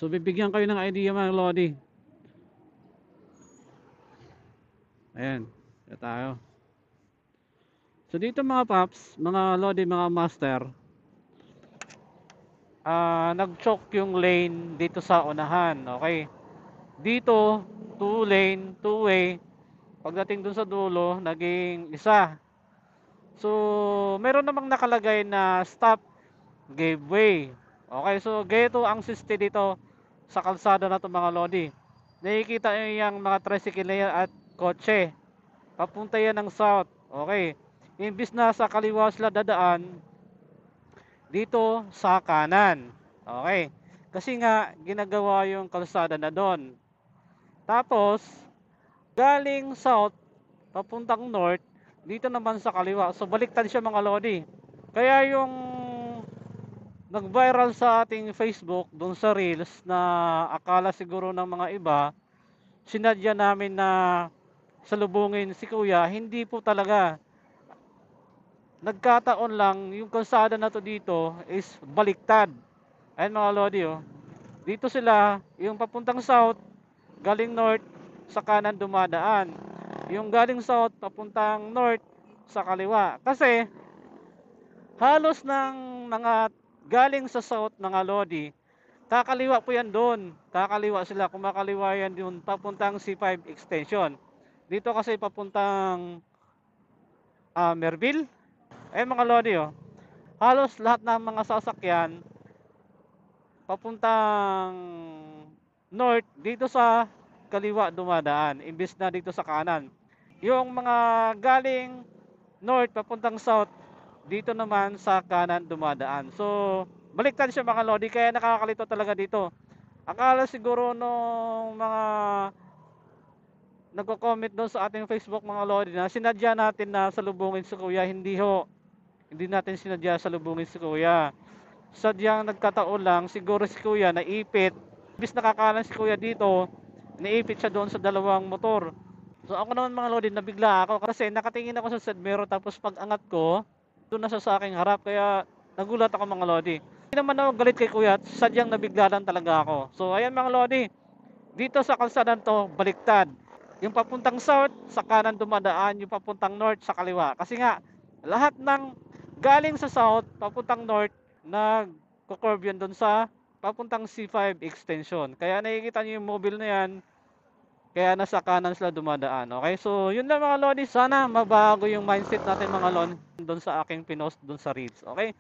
So bibigyan kayo ng idea mga Lodi. Ayan, ito tayo. So dito mga paps, mga Lodi, mga master, nag-choke yung lane dito sa unahan. Okay. Dito, 2 lane, 2 way. Pagdating dun sa dulo, naging isa. So, meron namang nakalagay na stop, gave way. Okay, so ganito ang system dito sa kalsada na to mga Lodi. Nakikita nyo yung mga tricycle na yan at kotse. Papunta yan ng south. Okay. Imbis na sa kaliwa sila dadaan, dito sa kanan. Okay. Kasi nga, ginagawa yung kalsada na doon. Tapos, galing south, papuntang north, dito naman sa kaliwa. So, baliktad siya mga Lodi. Kaya yung nag-viral sa ating Facebook, dun sa Reels, na akala siguro ng mga iba, sinadya namin na salubungin si Kuya, hindi po talaga. Nagkataon lang, yung kalsada na to dito is baliktad. Ayan mga Lodi, oh. Dito sila, yung papuntang south, galing north, sa kanan dumadaan. Yung galing south, papuntang north, sa kaliwa. Kasi, halos ng mga galing sa south, mga Lodi, kakaliwa po yan doon. Kakaliwa sila, kumakaliwa yan doon, papuntang C5 extension. Dito kasi papuntang Merville. Eh mga Lodi, oh, halos lahat ng mga sasakyan papuntang north dito sa kaliwa dumadaan imbis na dito sa kanan. Yung mga galing north papuntang south dito naman sa kanan dumadaan. So baliktad siya mga Lodi, kaya nakakalito talaga dito. Akala siguro nung mga nagko-comment doon sa ating Facebook mga Lodi na sinadya natin na salubungin si Kuya, hindi ho. Hindi natin sinadya salubungin si Kuya. Sadyang nagkataon lang, siguro si Kuya naipit. Bis nakakanan si Kuya dito, naipit siya doon sa dalawang motor. So ako naman mga Lodi, nabigla ako kasi nakatingin ako sa side mirror, tapos pag angat ko, doon na siya sa aking harap, kaya nagulat ako mga Lodi. Hindi naman ako galit kay Kuya, sadyang nabigla lang talaga ako. So ayan mga Lodi, dito sa kalsada to, baliktad. Yung papuntang south, sa kanan dumadaan, yung papuntang north, sa kaliwa. Kasi nga, lahat ng galing sa south, papuntang north, nagko-curve yun doon sa papuntang C5 extension. Kaya nakikita niyo yung mobile na yan, kaya nasa kanan sila dumadaan. Okay, so yun lang mga Lodi. Sana mabago yung mindset natin mga Lodi doon sa aking pinost doon sa Reels. Okay,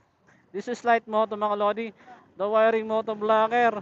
this is Light Moto mga Lodi, the wiring moto vlogger.